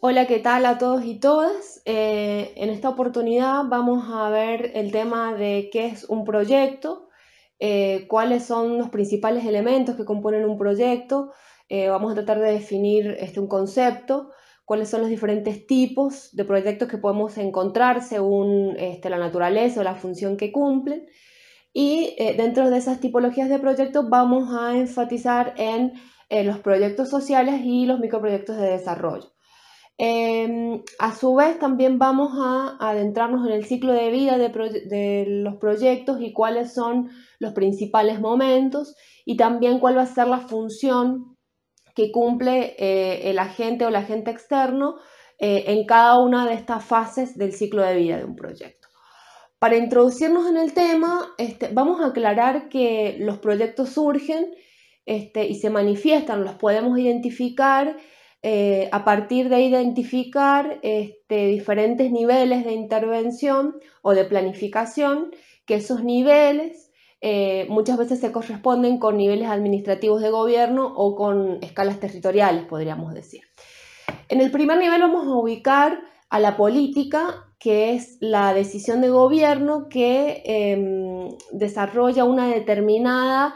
Hola, ¿qué tal a todos y todas? En esta oportunidad vamos a ver el tema de qué es un proyecto, cuáles son los principales elementos que componen un proyecto. Vamos a tratar de definir un concepto, cuáles son los diferentes tipos de proyectos que podemos encontrar según la naturaleza o la función que cumplen. Y dentro de esas tipologías de proyectos vamos a enfatizar en los proyectos sociales y los microproyectos de desarrollo. A su vez, también vamos a adentrarnos en el ciclo de vida de los proyectos y cuáles son los principales momentos y también cuál va a ser la función que cumple el agente o el agente externo en cada una de estas fases del ciclo de vida de un proyecto. Para introducirnos en el tema, vamos a aclarar que los proyectos surgen y se manifiestan, los podemos identificar a partir de identificar diferentes niveles de intervención o de planificación, que esos niveles muchas veces se corresponden con niveles administrativos de gobierno o con escalas territoriales, podríamos decir. En el primer nivel vamos a ubicar a la política, que es la decisión de gobierno que desarrolla una determinada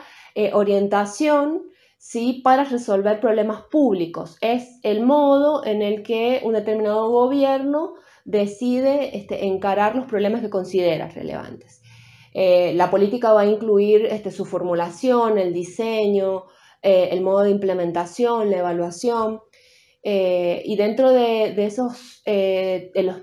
orientación, ¿sí?, para resolver problemas públicos. Es el modo en el que un determinado gobierno decide encarar los problemas que considera relevantes. La política va a incluir su formulación, el diseño, el modo de implementación, la evaluación. Y dentro de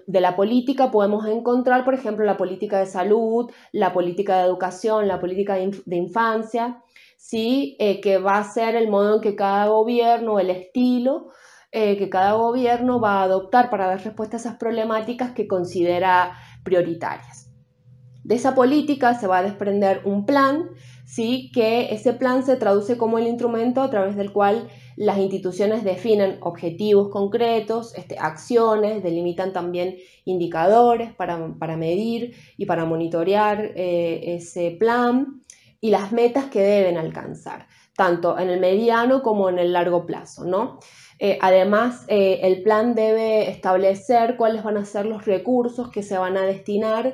la política podemos encontrar, por ejemplo, la política de salud, la política de educación, la política de infancia, ¿sí? Que va a ser el modo en que cada gobierno, el estilo que cada gobierno va a adoptar para dar respuesta a esas problemáticas que considera prioritarias. De esa política se va a desprender un plan, ¿sí?, que ese plan se traduce como el instrumento a través del cual las instituciones definen objetivos concretos, acciones, delimitan también indicadores para medir y para monitorear ese plan y las metas que deben alcanzar, tanto en el mediano como en el largo plazo, ¿no? Además, el plan debe establecer cuáles van a ser los recursos que se van a destinar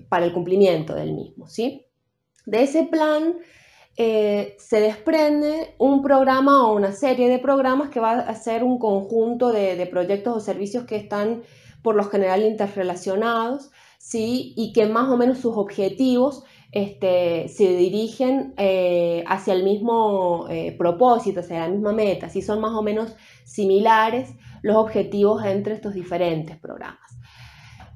para el cumplimiento del mismo, ¿sí? De ese plan se desprende un programa o una serie de programas que va a ser un conjunto de proyectos o servicios que están por lo general interrelacionados, ¿sí?, y que más o menos sus objetivos se dirigen hacia el mismo propósito, hacia la misma meta, ¿sí? Son más o menos similares los objetivos entre estos diferentes programas.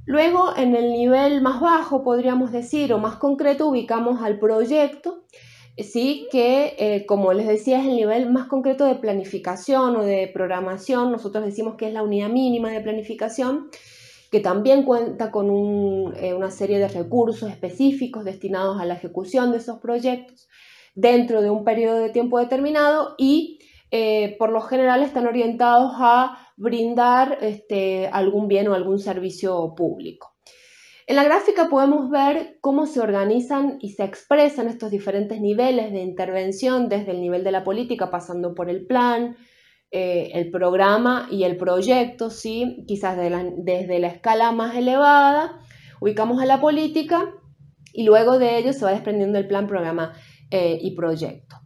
Luego, en el nivel más bajo, podríamos decir, o más concreto, ubicamos al proyecto, ¿sí?, que, como les decía, es el nivel más concreto de planificación o de programación. Nosotros decimos que es la unidad mínima de planificación, que también cuenta con una serie de recursos específicos destinados a la ejecución de esos proyectos dentro de un periodo de tiempo determinado y por lo general están orientados a brindar algún bien o algún servicio público. En la gráfica podemos ver cómo se organizan y se expresan estos diferentes niveles de intervención desde el nivel de la política, pasando por el plan, el programa y el proyecto, ¿sí? Quizás desde la escala más elevada ubicamos a la política y luego de ello se va desprendiendo el plan, programa y proyecto.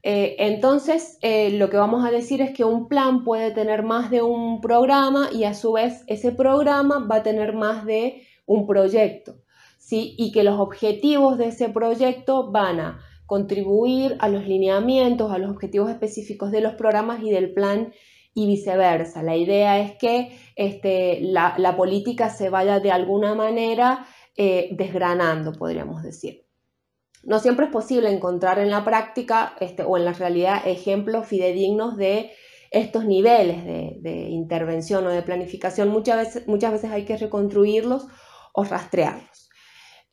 Entonces, lo que vamos a decir es que un plan puede tener más de un programa y a su vez ese programa va a tener más de un proyecto, ¿sí? Y que los objetivos de ese proyecto van a contribuir a los lineamientos, a los objetivos específicos de los programas y del plan y viceversa. La idea es que la política se vaya de alguna manera desgranando, podríamos decir. No siempre es posible encontrar en la práctica o en la realidad ejemplos fidedignos de estos niveles de intervención o de planificación. Muchas veces hay que reconstruirlos o rastrearlos.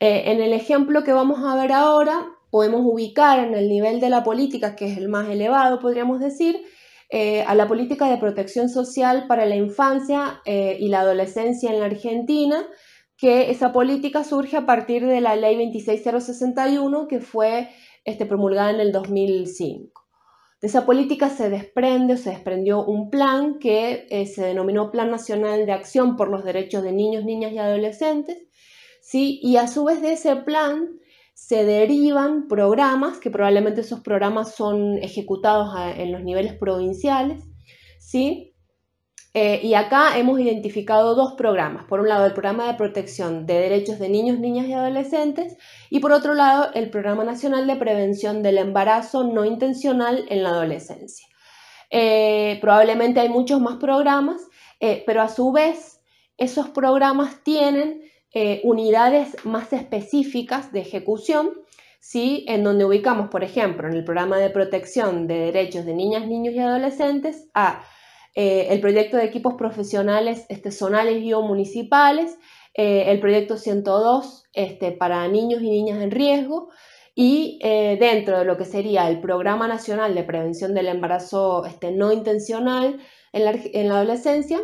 En el ejemplo que vamos a ver ahora, podemos ubicar en el nivel de la política, que es el más elevado, podríamos decir, a la política de protección social para la infancia y la adolescencia en la Argentina, que esa política surge a partir de la ley 26061 que fue promulgada en el 2005. De esa política se desprendió un plan que se denominó Plan Nacional de Acción por los Derechos de Niños, Niñas y Adolescentes, ¿sí? Y a su vez de ese plan se derivan programas, que probablemente esos programas son ejecutados en los niveles provinciales, ¿sí? Y acá hemos identificado dos programas. Por un lado, el programa de protección de derechos de niños, niñas y adolescentes, y por otro lado, el programa nacional de prevención del embarazo no intencional en la adolescencia. Probablemente hay muchos más programas, pero a su vez esos programas tienen unidades más específicas de ejecución, ¿sí? En donde ubicamos, por ejemplo, en el programa de protección de derechos de niñas, niños y adolescentes el proyecto de equipos profesionales zonales y o municipales, el proyecto 102 para niños y niñas en riesgo, y dentro de lo que sería el Programa Nacional de Prevención del Embarazo no intencional en la adolescencia,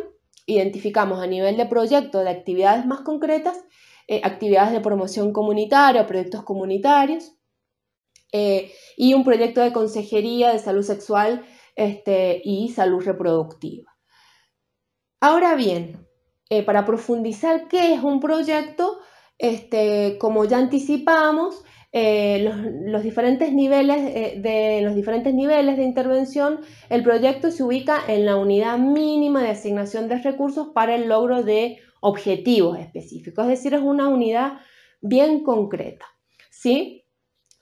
identificamos a nivel de proyecto de actividades más concretas, actividades de promoción comunitaria, proyectos comunitarios, y un proyecto de consejería de salud sexual y salud reproductiva. Ahora bien, para profundizar qué es un proyecto, como ya anticipamos, los diferentes niveles de intervención, el proyecto se ubica en la unidad mínima de asignación de recursos para el logro de objetivos específicos, es decir, es una unidad bien concreta, ¿sí?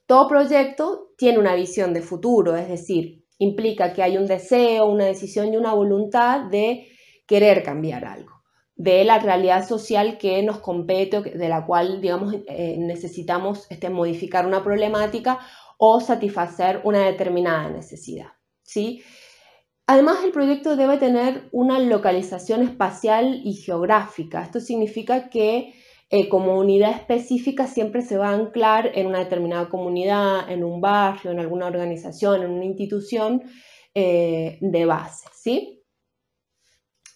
Todo proyecto tiene una visión de futuro, es decir, implica que hay un deseo, una decisión y una voluntad de querer cambiar algo, de la realidad social que nos compete, de la cual, digamos, necesitamos modificar una problemática o satisfacer una determinada necesidad, ¿sí? Además, el proyecto debe tener una localización espacial y geográfica. Esto significa que como unidad específica siempre se va a anclar en una determinada comunidad, en un barrio, en alguna organización, en una institución de base, ¿sí?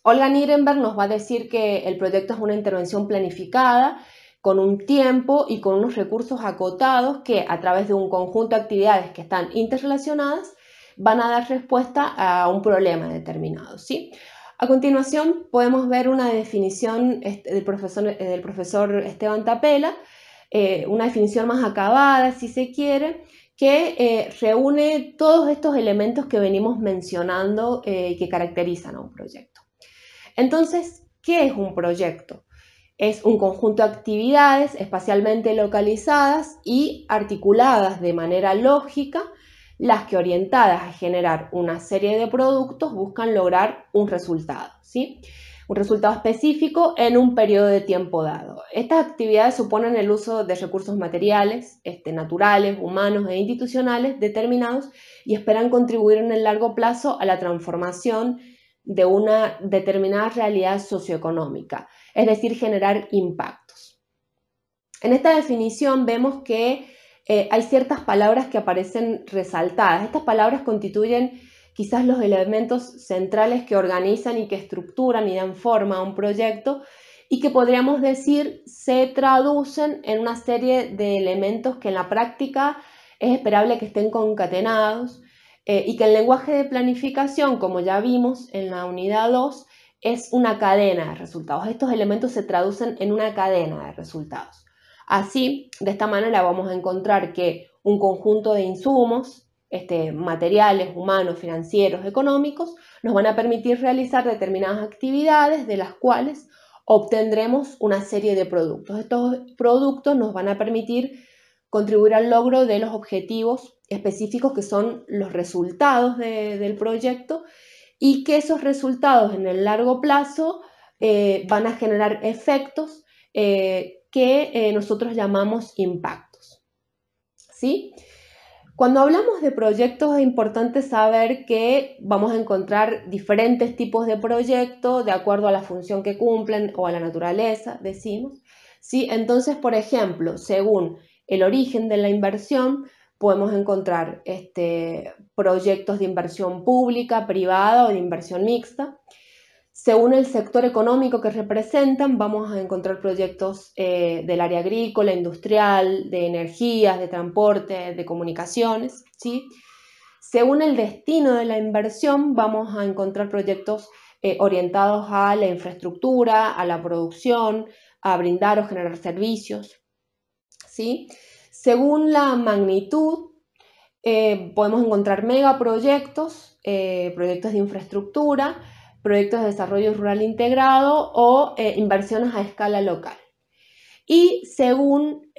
Olga Nirenberg nos va a decir que el proyecto es una intervención planificada, con un tiempo y con unos recursos acotados que a través de un conjunto de actividades que están interrelacionadas van a dar respuesta a un problema determinado, ¿sí? A continuación podemos ver una definición del profesor Esteban Tapela, una definición más acabada, si se quiere, que reúne todos estos elementos que venimos mencionando que caracterizan a un proyecto. Entonces, ¿qué es un proyecto? Es un conjunto de actividades espacialmente localizadas y articuladas de manera lógica, las que orientadas a generar una serie de productos buscan lograr un resultado, ¿sí? Un resultado específico en un periodo de tiempo dado. Estas actividades suponen el uso de recursos materiales, naturales, humanos e institucionales determinados y esperan contribuir en el largo plazo a la transformación de una determinada realidad socioeconómica, es decir, generar impactos. En esta definición vemos que hay ciertas palabras que aparecen resaltadas. Estas palabras constituyen quizás los elementos centrales que organizan y que estructuran y dan forma a un proyecto y que podríamos decir se traducen en una serie de elementos que en la práctica es esperable que estén concatenados y que el lenguaje de planificación, como ya vimos en la unidad 2, es una cadena de resultados. Estos elementos se traducen en una cadena de resultados. Así, de esta manera vamos a encontrar que un conjunto de insumos, materiales, humanos, financieros, económicos, nos van a permitir realizar determinadas actividades de las cuales obtendremos una serie de productos. Estos productos nos van a permitir contribuir al logro de los objetivos específicos que son los resultados del proyecto y que esos resultados en el largo plazo van a generar efectos que nosotros llamamos impactos, ¿sí? Cuando hablamos de proyectos es importante saber que vamos a encontrar diferentes tipos de proyectos de acuerdo a la función que cumplen o a la naturaleza, decimos, ¿sí? Entonces, por ejemplo, según el origen de la inversión, podemos encontrar proyectos de inversión pública, privada o de inversión mixta. Según el sector económico que representan, vamos a encontrar proyectos del área agrícola, industrial, de energías, de transporte, de comunicaciones, ¿sí? Según el destino de la inversión, vamos a encontrar proyectos orientados a la infraestructura, a la producción, a brindar o generar servicios, ¿sí? Según la magnitud, podemos encontrar megaproyectos, proyectos de infraestructura, proyectos de desarrollo rural integrado o inversiones a escala local. Y según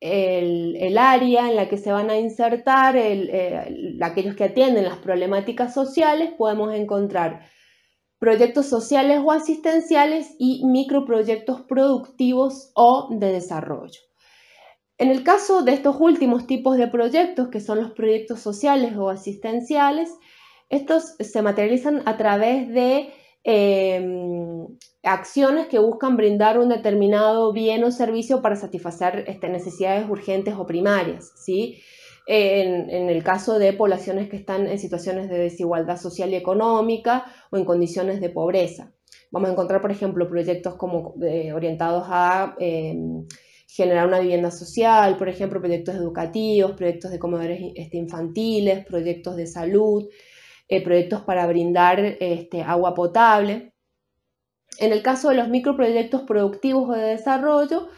el área en la que se van a insertar, aquellos que atienden las problemáticas sociales, podemos encontrar proyectos sociales o asistenciales y microproyectos productivos o de desarrollo. En el caso de estos últimos tipos de proyectos, que son los proyectos sociales o asistenciales, estos se materializan a través de acciones que buscan brindar un determinado bien o servicio para satisfacer necesidades urgentes o primarias, ¿sí? En el caso de poblaciones que están en situaciones de desigualdad social y económica o en condiciones de pobreza. Vamos a encontrar, por ejemplo, proyectos orientados a generar una vivienda social, por ejemplo, proyectos educativos, proyectos de comedores infantiles, proyectos de salud, proyectos para brindar agua potable. En el caso de los microproyectos productivos o de desarrollo,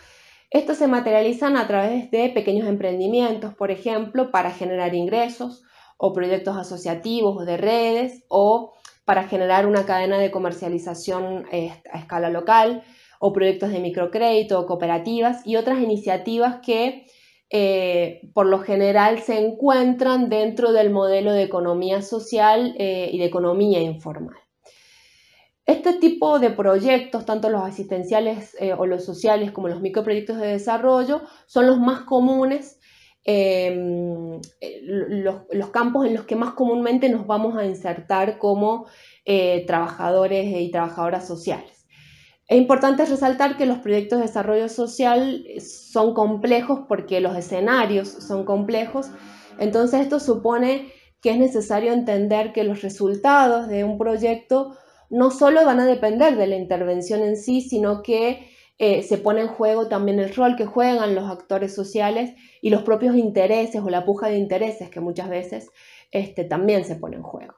estos se materializan a través de pequeños emprendimientos, por ejemplo, para generar ingresos, o proyectos asociativos o de redes, o para generar una cadena de comercialización a escala local, o proyectos de microcrédito o cooperativas y otras iniciativas que por lo general se encuentran dentro del modelo de economía social y de economía informal. Este tipo de proyectos, tanto los asistenciales o los sociales como los microproyectos de desarrollo, son los más comunes, los campos en los que más comúnmente nos vamos a insertar como trabajadores y trabajadoras sociales. Es importante resaltar que los proyectos de desarrollo social son complejos porque los escenarios son complejos, entonces esto supone que es necesario entender que los resultados de un proyecto no solo van a depender de la intervención en sí, sino que se pone en juego también el rol que juegan los actores sociales y los propios intereses o la puja de intereses que muchas veces también se pone en juego.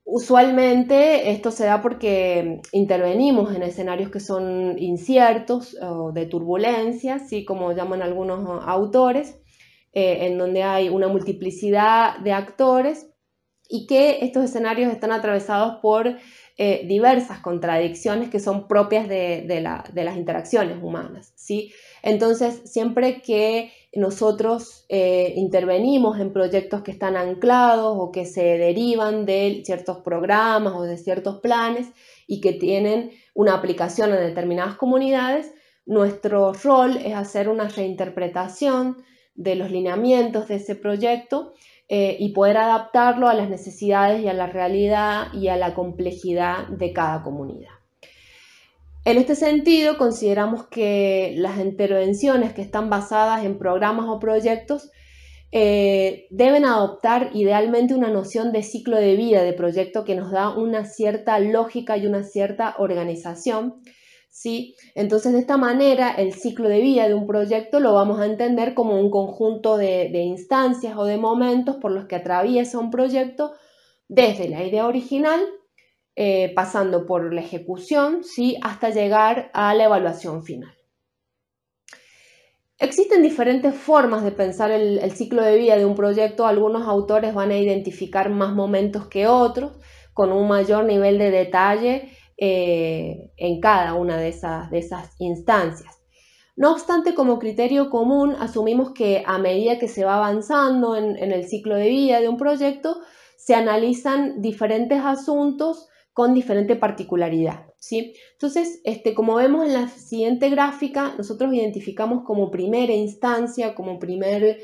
Usualmente esto se da porque intervenimos en escenarios que son inciertos o de turbulencia, ¿sí? Como llaman algunos autores, en donde hay una multiplicidad de actores y que estos escenarios están atravesados por diversas contradicciones que son propias de las interacciones humanas, ¿sí? Entonces, siempre que nosotros intervenimos en proyectos que están anclados o que se derivan de ciertos programas o de ciertos planes y que tienen una aplicación en determinadas comunidades, nuestro rol es hacer una reinterpretación de los lineamientos de ese proyecto y poder adaptarlo a las necesidades y a la realidad y a la complejidad de cada comunidad. En este sentido, consideramos que las intervenciones que están basadas en programas o proyectos deben adoptar idealmente una noción de ciclo de vida de proyecto que nos da una cierta lógica y una cierta organización, ¿sí? Entonces, de esta manera, el ciclo de vida de un proyecto lo vamos a entender como un conjunto de instancias o de momentos por los que atraviesa un proyecto desde la idea original, pasando por la ejecución, ¿sí? Hasta llegar a la evaluación final. Existen diferentes formas de pensar el ciclo de vida de un proyecto. Algunos autores van a identificar más momentos que otros, con un mayor nivel de detalle en cada una de esas instancias. No obstante, como criterio común, asumimos que a medida que se va avanzando en el ciclo de vida de un proyecto, se analizan diferentes asuntos con diferente particularidad, ¿sí? Entonces, como vemos en la siguiente gráfica, nosotros identificamos como primera instancia, como primer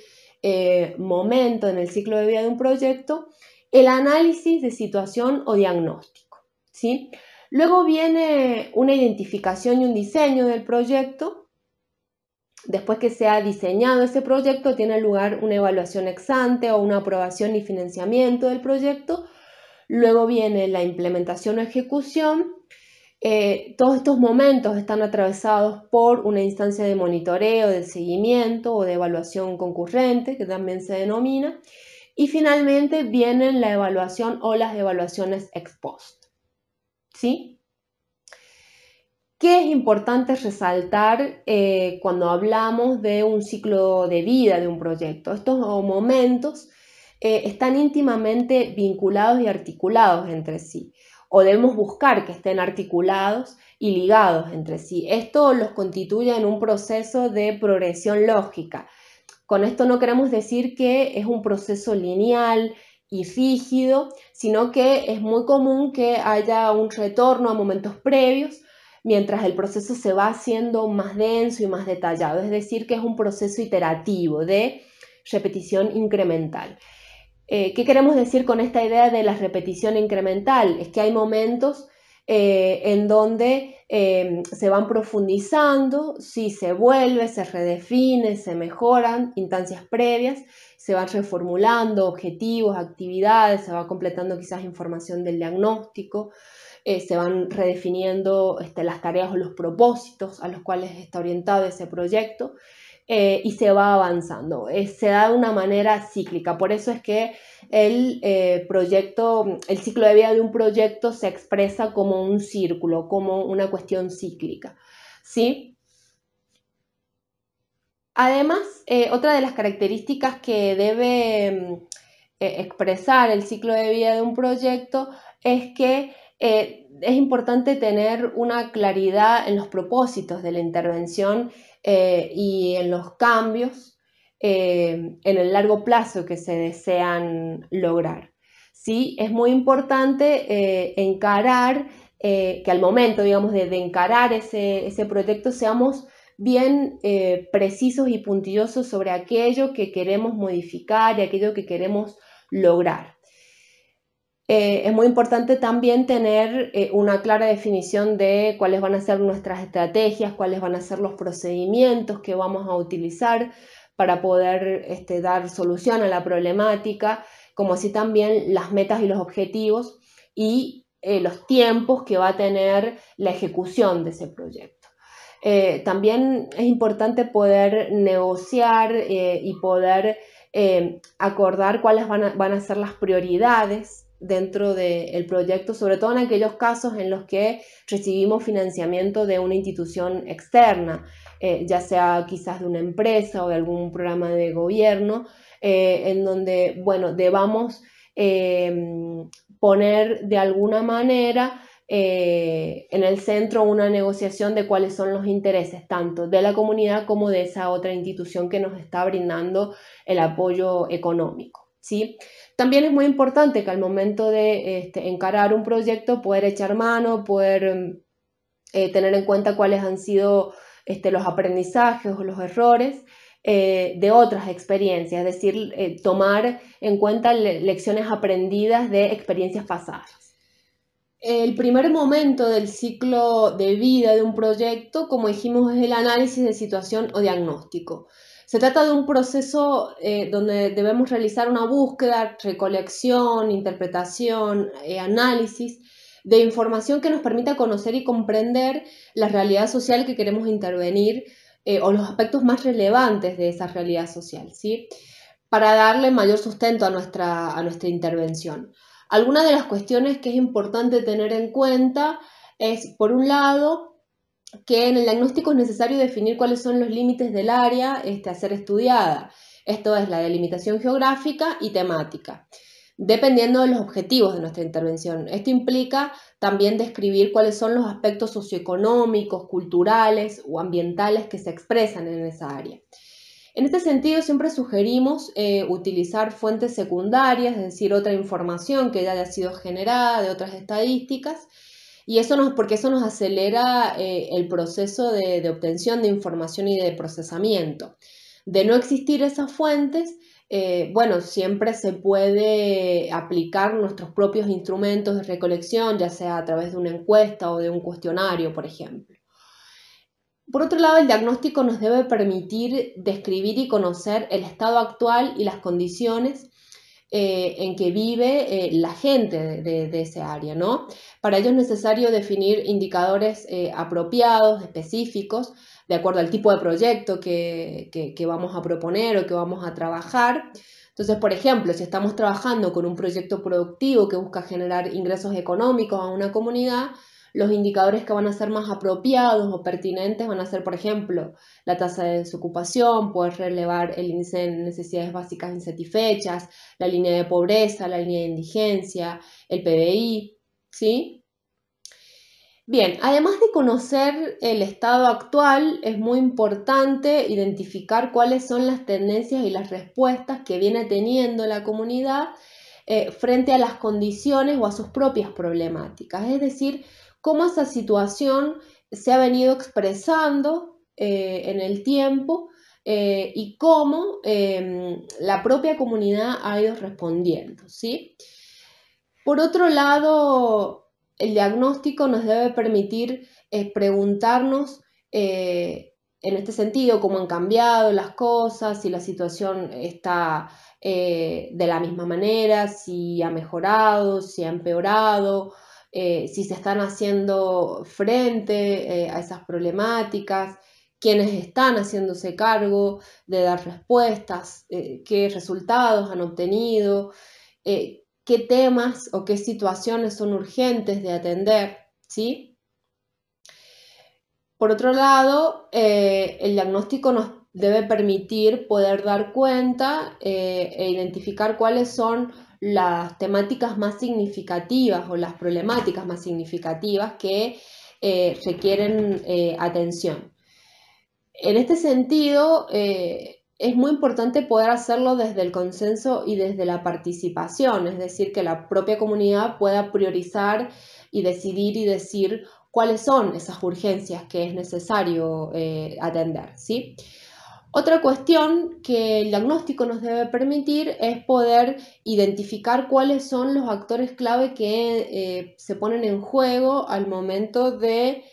momento en el ciclo de vida de un proyecto, el análisis de situación o diagnóstico, ¿sí? Luego viene una identificación y un diseño del proyecto. Después que se ha diseñado ese proyecto, tiene lugar una evaluación ex ante o una aprobación y financiamiento del proyecto. Luego viene la implementación o ejecución Todos estos momentos están atravesados por una instancia de monitoreo, de seguimiento o de evaluación concurrente, que también se denomina, y finalmente vienen la evaluación o las evaluaciones ex post. ¿Sí? ¿Qué es importante resaltar cuando hablamos de un ciclo de vida de un proyecto? Estos momentos están íntimamente vinculados y articulados entre sí, o debemos buscar que estén articulados y ligados entre sí. Esto los constituye en un proceso de progresión lógica. Con esto no queremos decir que es un proceso lineal y rígido, sino que es muy común que haya un retorno a momentos previos mientras el proceso se va haciendo más denso y más detallado, es decir, que es un proceso iterativo de repetición incremental. ¿Qué queremos decir con esta idea de la repetición incremental? Es que hay momentos en donde se van profundizando, sí, se vuelve, se redefine, se mejoran instancias previas, se van reformulando objetivos, actividades, se va completando quizás información del diagnóstico, se van redefiniendo las tareas o los propósitos a los cuales está orientado ese proyecto. Y se va avanzando. Se da de una manera cíclica. Por eso es que el ciclo de vida de un proyecto se expresa como un círculo, como una cuestión cíclica. ¿Sí? Además, otra de las características que debe expresar el ciclo de vida de un proyecto es que es importante tener una claridad en los propósitos de la intervención y en los cambios en el largo plazo que se desean lograr. ¿Sí? Es muy importante encarar, que al momento, digamos, de encarar ese proyecto seamos bien precisos y puntillosos sobre aquello que queremos modificar y aquello que queremos lograr. Es muy importante también tener una clara definición de cuáles van a ser nuestras estrategias, cuáles van a ser los procedimientos que vamos a utilizar para poder dar solución a la problemática, como así también las metas y los objetivos y los tiempos que va a tener la ejecución de ese proyecto. También es importante poder negociar y poder acordar cuáles van a ser las prioridades dentro del proyecto, sobre todo en aquellos casos en los que recibimos financiamiento de una institución externa, ya sea quizás de una empresa o de algún programa de gobierno, en donde, bueno, debamos poner de alguna manera en el centro una negociación de cuáles son los intereses tanto de la comunidad como de esa otra institución que nos está brindando el apoyo económico, ¿sí? También es muy importante que al momento de encarar un proyecto poder echar mano, poder tener en cuenta cuáles han sido los aprendizajes o los errores de otras experiencias, es decir, tomar en cuenta lecciones aprendidas de experiencias pasadas. El primer momento del ciclo de vida de un proyecto, como dijimos, es el análisis de situación o diagnóstico. Se trata de un proceso donde debemos realizar una búsqueda, recolección, interpretación, análisis de información que nos permita conocer y comprender la realidad social que queremos intervenir o los aspectos más relevantes de esa realidad social, ¿sí? Para darle mayor sustento a nuestra intervención. Algunas de las cuestiones que es importante tener en cuenta es, por un lado, que en el diagnóstico es necesario definir cuáles son los límites del área a ser estudiada. Esto es la delimitación geográfica y temática, dependiendo de los objetivos de nuestra intervención. Esto implica también describir cuáles son los aspectos socioeconómicos, culturales o ambientales que se expresan en esa área. En este sentido, siempre sugerimos utilizar fuentes secundarias, es decir, otra información que ya haya sido generada de otras estadísticas, y porque eso nos acelera el proceso de obtención de información y de procesamiento. De no existir esas fuentes, bueno, siempre se puede aplicar nuestros propios instrumentos de recolección, ya sea a través de una encuesta o de un cuestionario, por ejemplo. Por otro lado, el diagnóstico nos debe permitir describir y conocer el estado actual y las condiciones en que vive la gente de ese área, ¿no? Para ello es necesario definir indicadores apropiados, específicos, de acuerdo al tipo de proyecto que vamos a proponer o que vamos a trabajar. Entonces, por ejemplo, si estamos trabajando con un proyecto productivo que busca generar ingresos económicos a una comunidad, los indicadores que van a ser más apropiados o pertinentes van a ser, por ejemplo, la tasa de desocupación, poder relevar el índice de necesidades básicas insatisfechas, la línea de pobreza, la línea de indigencia, el PBI, ¿sí? Bien, además de conocer el estado actual, es muy importante identificar cuáles son las tendencias y las respuestas que viene teniendo la comunidad frente a las condiciones o a sus propias problemáticas. Es decir, cómo esa situación se ha venido expresando en el tiempo y cómo la propia comunidad ha ido respondiendo, ¿sí? Por otro lado, el diagnóstico nos debe permitir preguntarnos en este sentido cómo han cambiado las cosas, si la situación está de la misma manera, si ha mejorado, si ha empeorado, si se están haciendo frente a esas problemáticas, quiénes están haciéndose cargo de dar respuestas, qué resultados han obtenido, qué temas o qué situaciones son urgentes de atender, ¿sí? Por otro lado, el diagnóstico nos debe permitir poder dar cuenta e identificar cuáles son las temáticas más significativas o las problemáticas más significativas que requieren atención. En este sentido, es muy importante poder hacerlo desde el consenso y desde la participación, es decir, que la propia comunidad pueda priorizar y decidir y decir cuáles son esas urgencias que es necesario atender, ¿sí? Otra cuestión que el diagnóstico nos debe permitir es poder identificar cuáles son los actores clave que se ponen en juego al momento de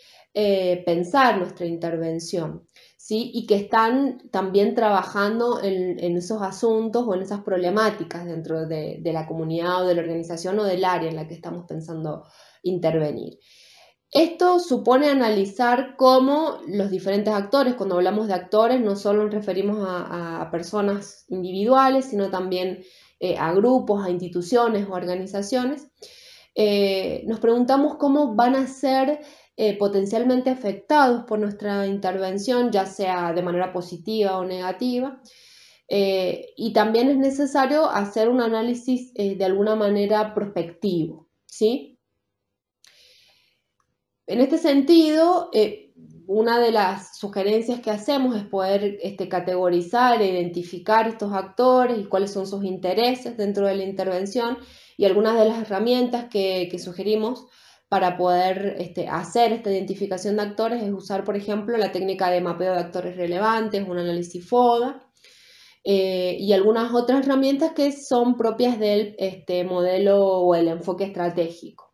pensar nuestra intervención, ¿sí? Y que están también trabajando en esos asuntos o en esas problemáticas dentro de la comunidad o de la organización o del área en la que estamos pensando intervenir. Esto supone analizar cómo los diferentes actores, cuando hablamos de actores, no solo nos referimos a personas individuales, sino también a grupos, a instituciones o organizaciones. Nos preguntamos cómo van a ser potencialmente afectados por nuestra intervención, ya sea de manera positiva o negativa. Y también es necesario hacer un análisis de alguna manera prospectivo, ¿sí? En este sentido, una de las sugerencias que hacemos es poder categorizar e identificar estos actores y cuáles son sus intereses dentro de la intervención, y algunas de las herramientas que sugerimos para poder hacer esta identificación de actores es usar, por ejemplo, la técnica de mapeo de actores relevantes, un análisis FODA, y algunas otras herramientas que son propias del modelo o el enfoque estratégico.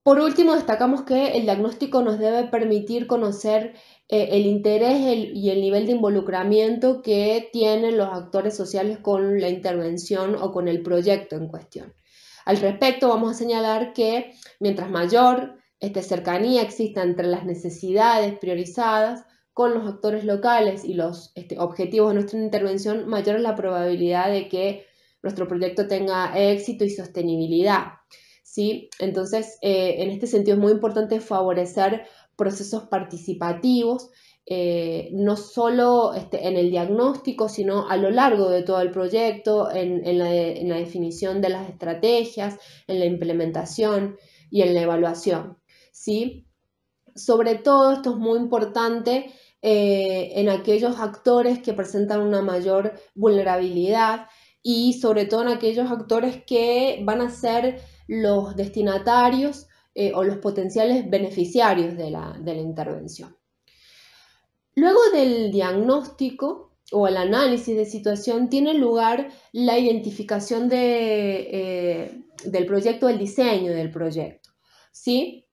Por último, destacamos que el diagnóstico nos debe permitir conocer el interés y el nivel de involucramiento que tienen los actores sociales con la intervención o con el proyecto en cuestión. Al respecto, vamos a señalar que mientras mayor cercanía exista entre las necesidades priorizadas con los actores locales y los objetivos de nuestra intervención, mayor es la probabilidad de que nuestro proyecto tenga éxito y sostenibilidad, ¿sí? Entonces, en este sentido es muy importante favorecer procesos participativos, no solo en el diagnóstico, sino a lo largo de todo el proyecto, en la definición de las estrategias, en la implementación y en la evaluación, ¿sí? Sobre todo esto es muy importante en aquellos actores que presentan una mayor vulnerabilidad y sobre todo en aquellos actores que van a ser los destinatarios o los potenciales beneficiarios de la intervención. Luego del diagnóstico o el análisis de situación tiene lugar la identificación del proyecto, el diseño del proyecto, ¿sí?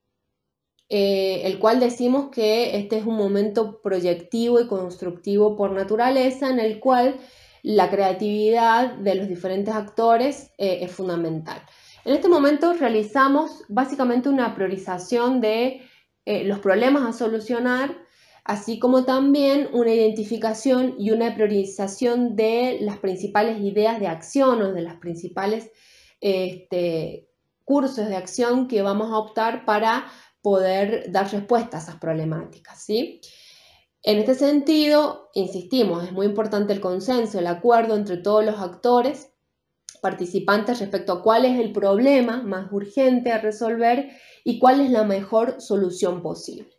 El cual decimos que este es un momento proyectivo y constructivo por naturaleza, en el cual la creatividad de los diferentes actores es fundamental. En este momento realizamos básicamente una priorización de los problemas a solucionar, así como también una identificación y una priorización de las principales ideas de acción o de las principales cursos de acción que vamos a optar para poder dar respuesta a esas problemáticas, ¿sí? En este sentido, insistimos, es muy importante el consenso, el acuerdo entre todos los actores participantes respecto a cuál es el problema más urgente a resolver y cuál es la mejor solución posible.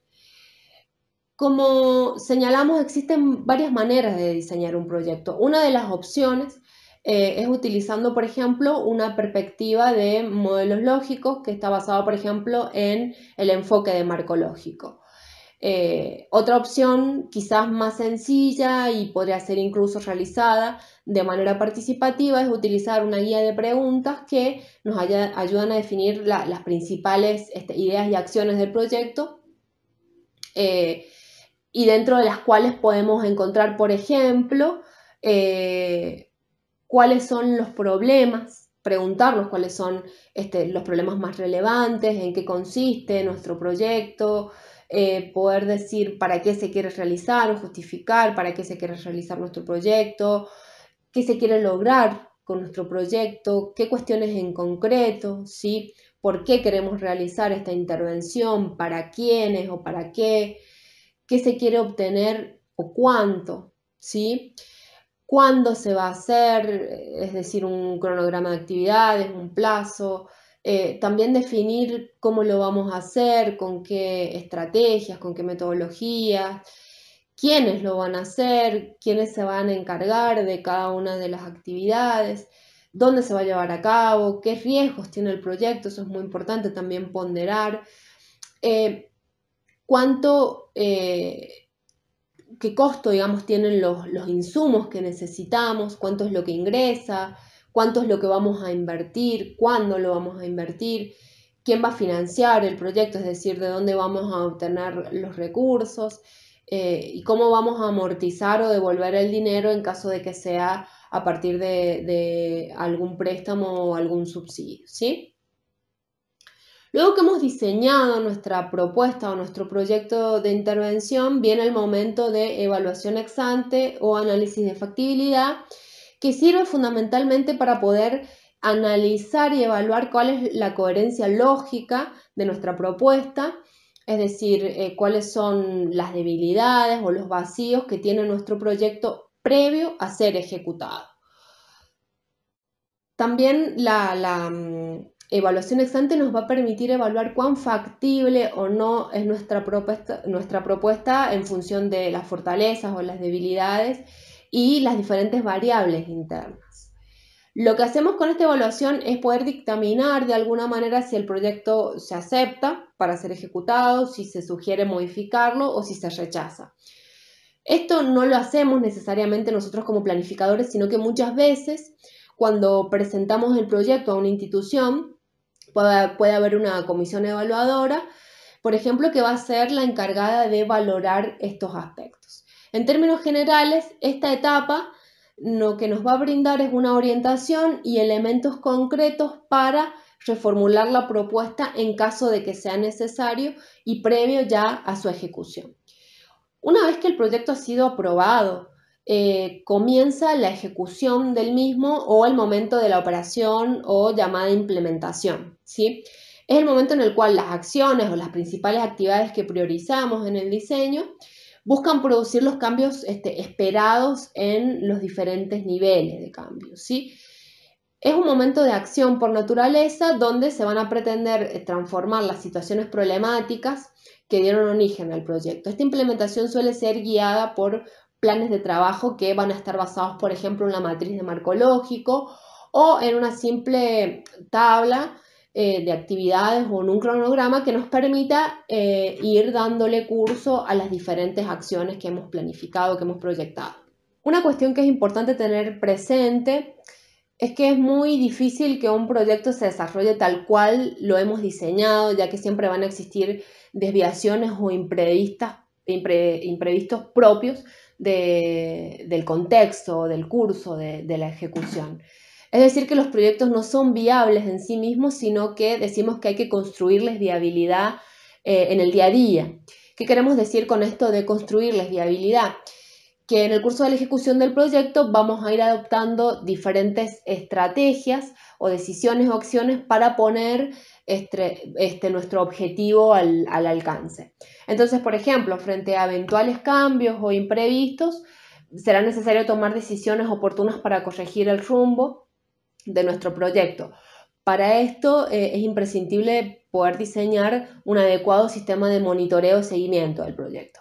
Como señalamos, existen varias maneras de diseñar un proyecto. Una de las opciones es utilizando, por ejemplo, una perspectiva de modelos lógicos que está basado, por ejemplo, en el enfoque de marco lógico. Otra opción, quizás más sencilla y podría ser incluso realizada de manera participativa, es utilizar una guía de preguntas que nos ayudan a definir las principales ideas y acciones del proyecto, y dentro de las cuales podemos encontrar, por ejemplo, cuáles son los problemas, preguntarnos cuáles son los problemas más relevantes, en qué consiste nuestro proyecto, poder decir para qué se quiere realizar o justificar para qué se quiere realizar nuestro proyecto, qué se quiere lograr con nuestro proyecto, qué cuestiones en concreto, ¿sí? ¿Por qué queremos realizar esta intervención? ¿Para quiénes o para qué? ¿Qué se quiere obtener o cuánto? ¿Sí? ¿Cuándo se va a hacer? Es decir, un cronograma de actividades, un plazo. También definir cómo lo vamos a hacer, con qué estrategias, con qué metodologías, quiénes lo van a hacer, quiénes se van a encargar de cada una de las actividades, dónde se va a llevar a cabo, qué riesgos tiene el proyecto, eso es muy importante también ponderar. Qué costo, digamos, tienen los insumos que necesitamos, cuánto es lo que ingresa, cuánto es lo que vamos a invertir, cuándo lo vamos a invertir, quién va a financiar el proyecto, es decir, de dónde vamos a obtener los recursos, y cómo vamos a amortizar o devolver el dinero en caso de que sea a partir de algún préstamo o algún subsidio, ¿sí? Luego que hemos diseñado nuestra propuesta o nuestro proyecto de intervención, viene el momento de evaluación ex ante o análisis de factibilidad, que sirve fundamentalmente para poder analizar y evaluar cuál es la coherencia lógica de nuestra propuesta, es decir, cuáles son las debilidades o los vacíos que tiene nuestro proyecto previo a ser ejecutado. También la evaluación ex ante nos va a permitir evaluar cuán factible o no es nuestra propuesta en función de las fortalezas o las debilidades y las diferentes variables internas. Lo que hacemos con esta evaluación es poder dictaminar de alguna manera si el proyecto se acepta para ser ejecutado, si se sugiere modificarlo o si se rechaza. Esto no lo hacemos necesariamente nosotros como planificadores, sino que muchas veces cuando presentamos el proyecto a una institución, puede haber una comisión evaluadora, por ejemplo, que va a ser la encargada de valorar estos aspectos. En términos generales, esta etapa lo que nos va a brindar es una orientación y elementos concretos para reformular la propuesta en caso de que sea necesario y previo ya a su ejecución. Una vez que el proyecto ha sido aprobado, comienza la ejecución del mismo o el momento de la operación o llamada implementación, ¿sí? Es el momento en el cual las acciones o las principales actividades que priorizamos en el diseño buscan producir los cambios esperados en los diferentes niveles de cambio, ¿sí? Es un momento de acción por naturaleza donde se van a pretender transformar las situaciones problemáticas que dieron origen al proyecto. Esta implementación suele ser guiada por planes de trabajo que van a estar basados, por ejemplo, en la matriz de marco lógico o en una simple tabla de actividades o en un cronograma que nos permita ir dándole curso a las diferentes acciones que hemos planificado, que hemos proyectado. Una cuestión que es importante tener presente es que es muy difícil que un proyecto se desarrolle tal cual lo hemos diseñado, ya que siempre van a existir desviaciones o imprevistos propios del contexto, del curso, de la ejecución. Es decir, que los proyectos no son viables en sí mismos, sino que decimos que hay que construirles viabilidad en el día a día. ¿Qué queremos decir con esto de construirles viabilidad? Que en el curso de la ejecución del proyecto vamos a ir adoptando diferentes estrategias o decisiones o acciones para poner nuestro objetivo al alcance. Entonces, por ejemplo, frente a eventuales cambios o imprevistos, será necesario tomar decisiones oportunas para corregir el rumbo de nuestro proyecto. Para esto es imprescindible poder diseñar un adecuado sistema de monitoreo y seguimiento del proyecto,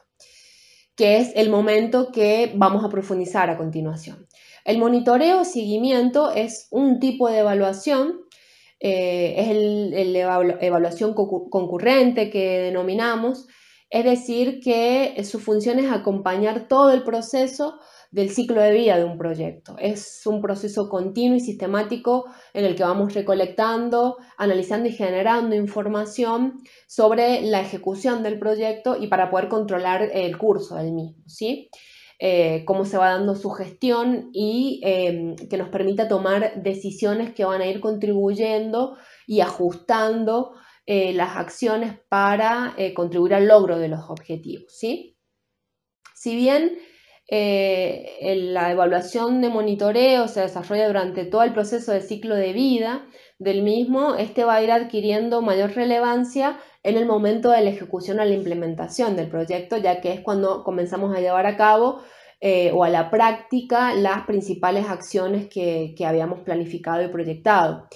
que es el momento que vamos a profundizar a continuación. El monitoreo o seguimiento es un tipo de evaluación, es la evaluación concurrente que denominamos, es decir, que su función es acompañar todo el proceso del ciclo de vida de un proyecto. Es un proceso continuo y sistemático en el que vamos recolectando, analizando y generando información sobre la ejecución del proyecto y para poder controlar el curso del mismo, ¿sí? Cómo se va dando su gestión y que nos permita tomar decisiones que van a ir contribuyendo y ajustando las acciones para contribuir al logro de los objetivos, ¿sí? Si bien la evaluación de monitoreo se desarrolla durante todo el proceso de ciclo de vida del mismo, este va a ir adquiriendo mayor relevancia en el momento de la ejecución o la implementación del proyecto, ya que es cuando comenzamos a llevar a cabo o a la práctica las principales acciones que habíamos planificado y proyectado.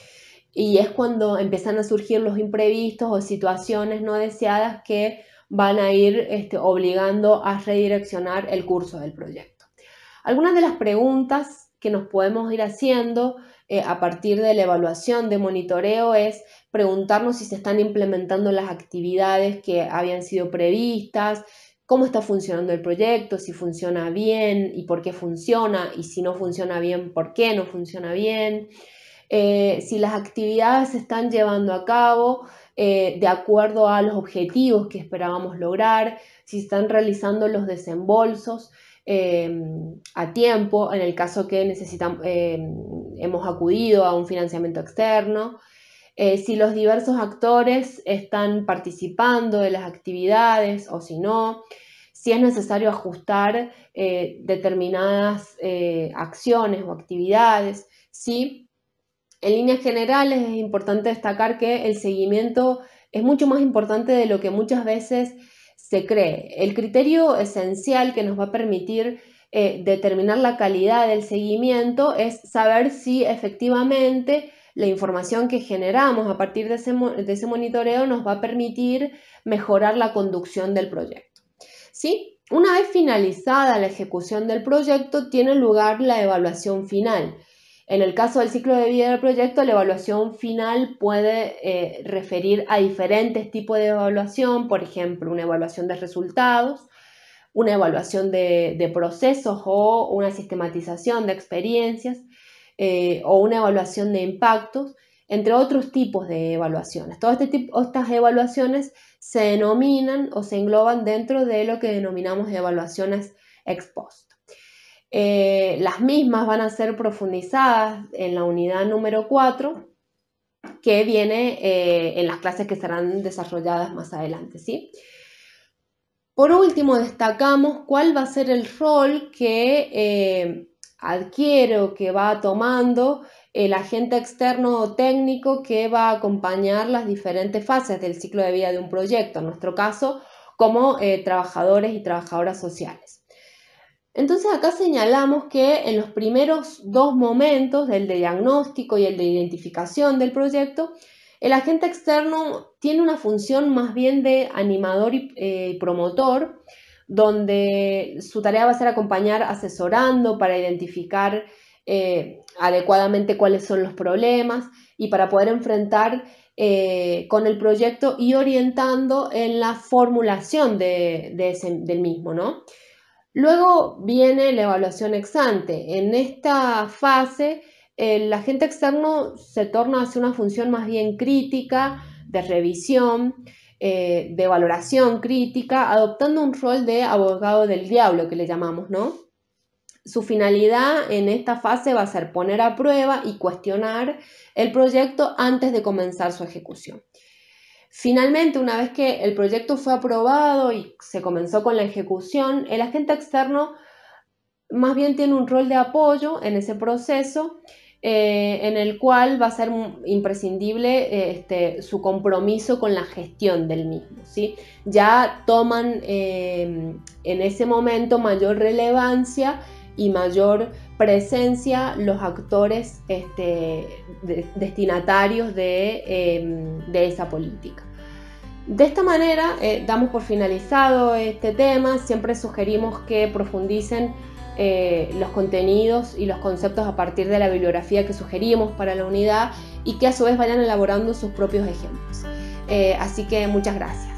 Y es cuando empiezan a surgir los imprevistos o situaciones no deseadas que van a ir obligando a redireccionar el curso del proyecto. Algunas de las preguntas que nos podemos ir haciendo a partir de la evaluación de monitoreo es preguntarnos si se están implementando las actividades que habían sido previstas, cómo está funcionando el proyecto, si funciona bien y por qué funciona, y si no funciona bien, por qué no funciona bien. Si las actividades se están llevando a cabo de acuerdo a los objetivos que esperábamos lograr, si están realizando los desembolsos a tiempo, en el caso que hemos acudido a un financiamiento externo, si los diversos actores están participando de las actividades o si no, si es necesario ajustar determinadas acciones o actividades, ¿sí? En líneas generales es importante destacar que el seguimiento es mucho más importante de lo que muchas veces se cree. El criterio esencial que nos va a permitir determinar la calidad del seguimiento es saber si efectivamente la información que generamos a partir de ese monitoreo nos va a permitir mejorar la conducción del proyecto, ¿sí? Una vez finalizada la ejecución del proyecto, tiene lugar la evaluación final. En el caso del ciclo de vida del proyecto, la evaluación final puede referir a diferentes tipos de evaluación, por ejemplo, una evaluación de resultados, una evaluación de procesos o una sistematización de experiencias o una evaluación de impactos, entre otros tipos de evaluaciones. Todas estas evaluaciones se denominan o se engloban dentro de lo que denominamos evaluaciones ex post. Las mismas van a ser profundizadas en la unidad número 4, que viene en las clases que serán desarrolladas más adelante, ¿sí? Por último, destacamos cuál va a ser el rol que adquiere o que va tomando el agente externo o técnico que va a acompañar las diferentes fases del ciclo de vida de un proyecto, en nuestro caso, como trabajadores y trabajadoras sociales. Entonces acá señalamos que en los primeros dos momentos, el de diagnóstico y el de identificación del proyecto, el agente externo tiene una función más bien de animador y promotor, donde su tarea va a ser acompañar asesorando para identificar adecuadamente cuáles son los problemas y para poder enfrentar con el proyecto y orientando en la formulación del mismo, ¿no? Luego viene la evaluación ex ante. En esta fase, el agente externo se torna hacia una función más bien crítica, de revisión, de valoración crítica, adoptando un rol de abogado del diablo, que le llamamos, ¿no? Su finalidad en esta fase va a ser poner a prueba y cuestionar el proyecto antes de comenzar su ejecución. Finalmente, una vez que el proyecto fue aprobado y se comenzó con la ejecución, el agente externo más bien tiene un rol de apoyo en ese proceso, en el cual va a ser imprescindible su compromiso con la gestión del mismo, ¿sí? Ya toman en ese momento mayor relevancia y mayor presencia los actores destinatarios de esa política. De esta manera damos por finalizado este tema. Siempre sugerimos que profundicen los contenidos y los conceptos a partir de la bibliografía que sugerimos para la unidad y que a su vez vayan elaborando sus propios ejemplos. Así que muchas gracias.